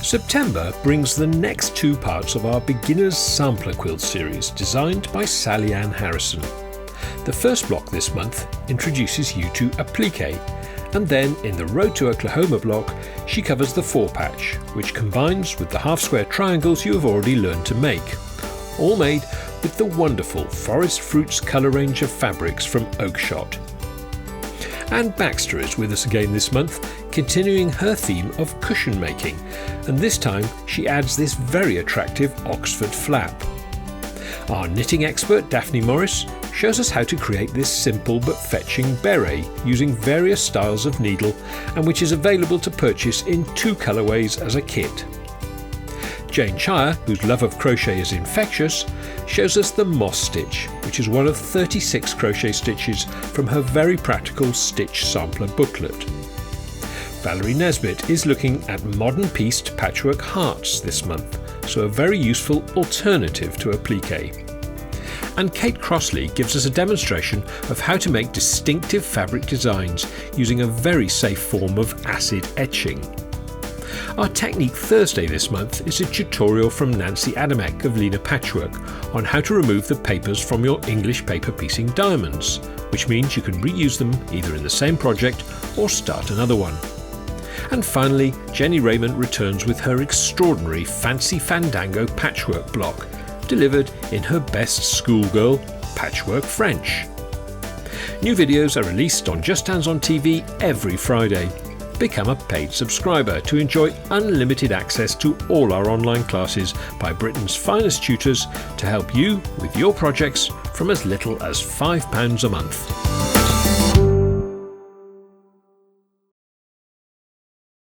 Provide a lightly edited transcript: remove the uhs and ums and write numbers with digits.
September brings the next two parts of our Beginner's Sampler Quilt series designed by Sallieann Harrison. The first block this month introduces you to Applique, and then in the Road to Oklahoma block she covers the 4-patch, which combines with the half-square triangles you have already learned to make, all made with the wonderful Forest Fruits colour range of fabrics from Oakshot. And Baxter is with us again this month, continuing her theme of cushion making, and this time she adds this very attractive Oxford flap. Our knitting expert Daphne Morris shows us how to create this simple but fetching beret using various styles of needle, and which is available to purchase in 2 colourways as a kit. Czaja, whose love of crochet is infectious, shows us the moss stitch, which is one of 36 crochet stitches from her very practical stitch sampler booklet. Valerie Nesbitt is looking at modern pieced patchwork hearts this month, so a very useful alternative to applique. And Kate Crossley gives us a demonstration of how to make distinctive fabric designs using a very safe form of acid etching. Our Technique Thursday this month is a tutorial from Nancy Adamek of Lena Patchwork on how to remove the papers from your English paper piecing diamonds, which means you can reuse them either in the same project or start another one. And finally, Jennie Rayment returns with her extraordinary Fancy Fandango patchwork block, delivered in her best schoolgirl patchwork French. New videos are released on Justhands-on.tv every Friday. Become a paid subscriber to enjoy unlimited access to all our online classes by Britain's finest tutors to help you with your projects from as little as £5 a month.